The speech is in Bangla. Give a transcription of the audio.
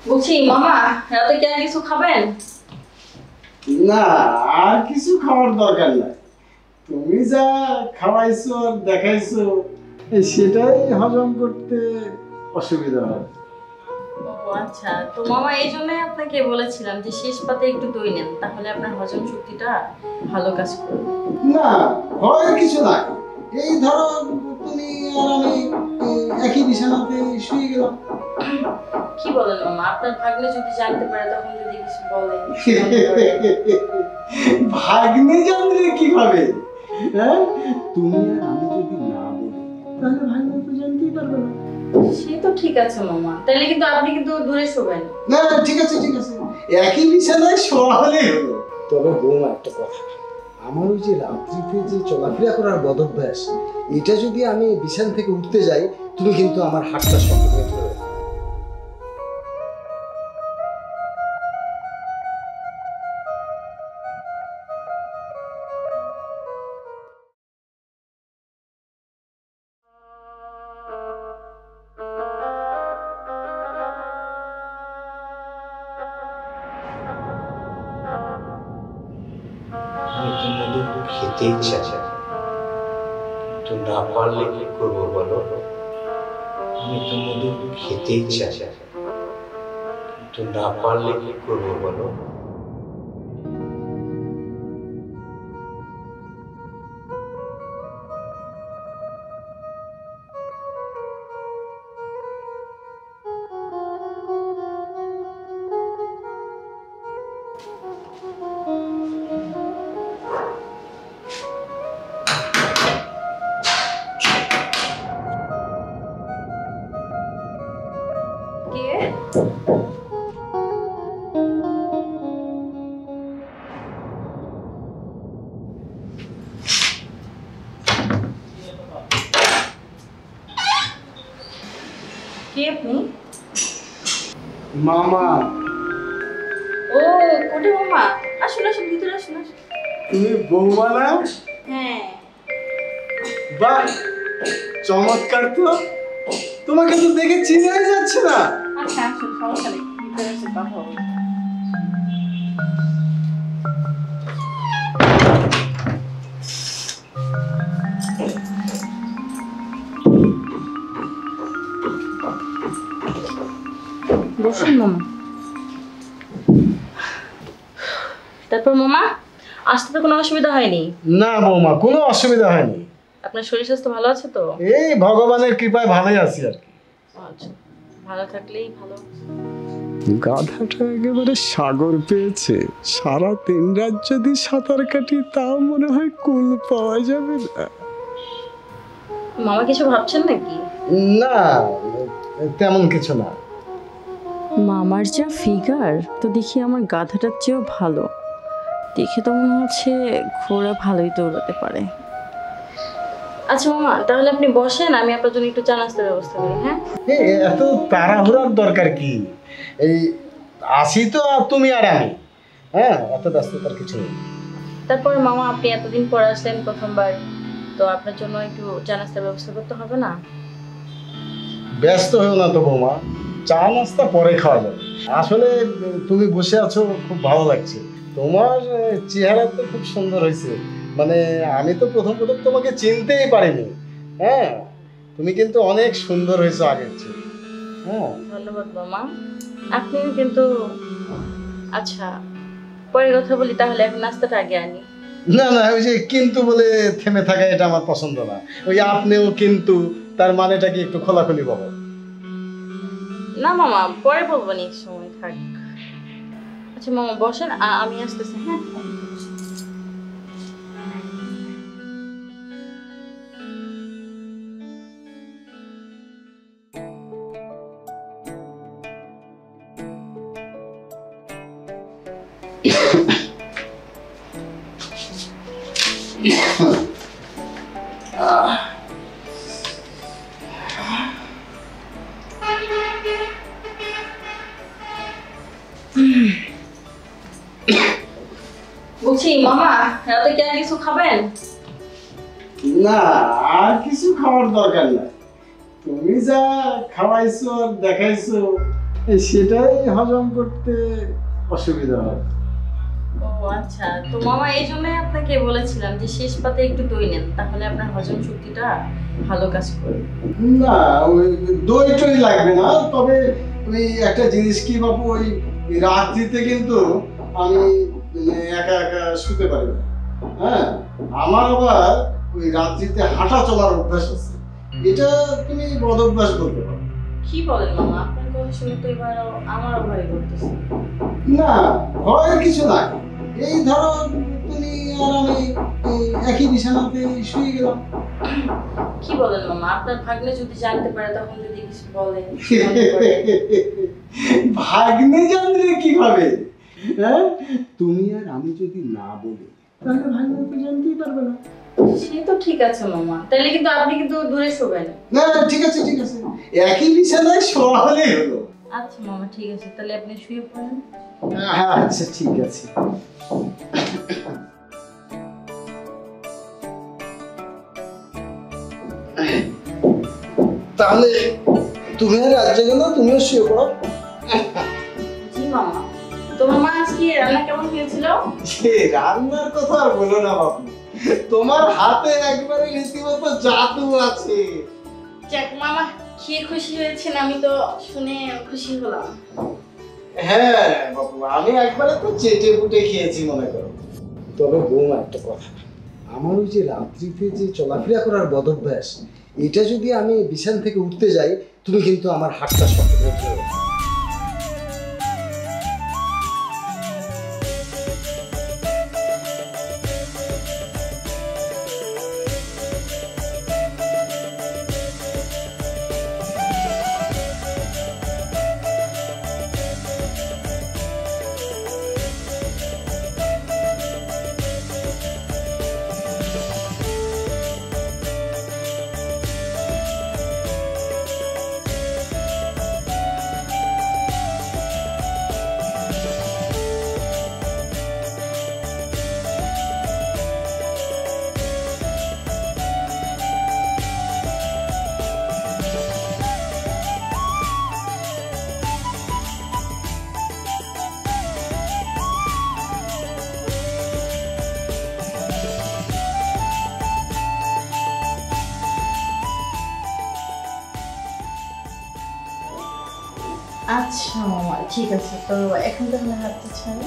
বলছি মামা, রাতে কি আর কিছু খাবেন? না, আর কিছু খাওয়ার দরকার নাই। তুমি যা খাওয়াইছো আর দেখাইছো সেটাই হজম করতে অসুবিধা হয়। ও আচ্ছা, তো মামা এই জন্যই আপনাকে বলেছিলাম যে শেষ পাতে একটু দই নেন, তাহলে আপনার হজম শক্তিটা ভালো কাজ করবে। না, ভয়ের কিছু নাই। এই ধরো তুমি আর আমি একই বিছানাতে শুয়ে গেলাম। কি বলেন মামা, আপনার ভাগ্নে যদি জানতে পারে তখন যদি কিছু বলে? ভাগ্নে জানলে কিভাবে? হ্যাঁ, তুমি আর আমি যদি না বলি তাহলে ভাগ্নে তো জানতেই পারবে না। সে তো ঠিক আছে মামা, তাহলে কিন্তু আপনি কিন্তু দূরে শোবেন। না না, ঠিক আছে ঠিক আছে, একই বিছানায় শোয়া হলেই হলো। তবে বৌমা একটা কথা, আমার ওই যে রাত্রিতে যে চলাফেরা করার বদভ্যাস, এটা যদি আমি বিছানা থেকে উঠতে যাই, তুমি কিন্তু আমার হাতটা শক্ত করে ধরে। আমি তো মধু খেতেই চাই, তো না পারলে কি করবো বলো? আমি তো মধু খেতেই চাই, তো না পারলে কি করবো বলো? কে? কে আপনি? মামা। ও কোটে মামা, আসুন আসুন, ভিতরে আসুন আসুন। তুমি বৌমা না? হ্যাঁ। বাহ, চমৎকার তো। তোমাকে তো দেখে চিনাই যাচ্ছে না। আচ্ছা আসুন, সমস্যা নেই, ভিতরে এসে কথা বলুন। বসুন মামা। তারপর মামা, আসতে তো কোনো অসুবিধা হয়নি? না বৌমা, কোনো অসুবিধা হয়নি। আপনার শরীর স্বাস্থ্য ভালো আছে তো? এই ভগবানের কৃপায় ভালোই আছি আর কি। আচ্ছা, ভালো থাকলেই ভালো। গাধাটা একেবারে সাগর পেয়েছে। সারা দিন রাত যদি সাঁতার কাটি তাও মনে হয় কুল পাওয়া যাবে না। মামা কিছু ভাবছেন নাকি? না, তেমন কিছু না। মামার যা ফিগার, তো দেখি আমার গাধাটার চেয়েও ভালো। দেখে তো মনে হচ্ছে ঘোড়া ভালোই দৌড়াতে পারে। আচ্ছা মামা, তাহলে আপনি বসেন, আমি আপনার জন্য একটু চা নাস্তার ব্যবস্থা করি। হ্যাঁ, এত তাড়াহুড়ার দরকার কি? এই আসি তো তুমি আর আমি। হ্যাঁ, এত ব্যস্ততার কিছু নেই। তারপরে মামা আপনি এতদিন পর আসলেন প্রথমবার, তো আপনার জন্য একটু চা নাস্তার ব্যবস্থা করতে হবে না? ব্যস্ত হও না তো বৌমা, চা নাস্তা পরে খাওয়া যাবে। আসলে তুমি বসে আছো, খুব ভালো লাগছে। তোমার চেহারা তো খুব সুন্দর হয়েছে। মানে আমি তো প্রথম প্রথম তোমাকে চিনতেই পারিনি। হ্যাঁ, তুমি কিন্তু অনেক সুন্দর হয়েছো আগের চেয়ে। হ্যাঁ, ধন্যবাদ মামা, আপনিও কিন্তু। আচ্ছা, পরে কথা বলি, তাহলে এখন নাস্তাটা আগে আনি। না না, ওই যে কিন্তু বলে থেমে থাকা, এটা আমার পছন্দ না। ওই আপনিও কিন্তু, তার মানেটা কি একটু খোলাখুলি বলো। না মামা, পরে বলবো নি, সময় থাক। আচ্ছা মামা বসেন, আমি আসতেছি। হ্যাঁ, বলছি মামা, রাতে কি আর কিছু খাবেন? না, আর কিছু খাওয়ার দরকার নাই। তুমি যা খাওয়াইছো আর দেখাইছো সেটাই হজম করতে অসুবিধা হয়। ও আচ্ছা, তো মামা এই জন্যই আপনাকে বলেছিলাম যে শেষ পাতে একটু দই নেন, তাহলে আপনার হজম শক্তিটা ভালো কাজ করবে। না, ওই দই টই লাগবে না, তবে ওই একটা জিনিস কি বাবু, ওই রাত্রিতে কিন্তু আমি একা একা শুতে পারি না। হ্যাঁ, আমার আবার ওই রাত্রিতে হাঁটা চলার অভ্যাস আছে, এটা তুমি বদভ্যাস বলতে পারো। কি বলেন মামা, আপনার কথা শুনে তো এবার আমারও ভয় করতেছে। না, ভয়ের কিছু নাই। এই ধরো তুমি আর আমি এই একই বিছানাতে শুয়ে গেলাম। কি বলেন মামা, আপনার ভাগ্নে যদি জানতে পারে তখন যদি কিছু বলে? ভাগ্নে জানলে কিভাবে? হ্যাঁ, তুমি আর আমি যদি না বলি তাহলে ভাগ্নে তো জানতেই পারবে না। সে তো ঠিক আছে মামা, তাহলে কিন্তু আপনি কিন্তু দূরে শোবেন। না ঠিক আছে, ঠিক আছে, একই বিছানায় শোয়া হলেই হলো। আচ্ছা মামা ঠিক আছে, তাহলে আপনি শুয়ে পড়েন। আচ্ছা ঠিক আছে। তাহলে তুমি আর রাত জেগে না, তুমিও শুয়ে পড়ো। জি মামা। তো মামা আজকে রান্না কেমন হয়েছিল? সে রান্নার কথা আর বলো না বাবু, তোমার হাতে একবারে রীতিমতো জাদু আছে। যাক মামা, খেয়ে খুশি হয়েছেন, আমি তো শুনে খুশি হলাম। হ্যাঁ বাবু, আমি একবারে তো চেটে পুটে খেয়েছি মনে করো। তবে বৌমা একটা কথা, আমার ওই যে রাত্রিতে যে চলাফেরা করার বদভ্যাস, এটা যদি আমি বিছানা থেকে উঠতে যাই, তুমি কিন্তু আমার হাতটা শক্ত করে ধরো। আচ্ছা মামা ঠিক আছে, তো এখন তাহলে হাতটা ছাড়ো।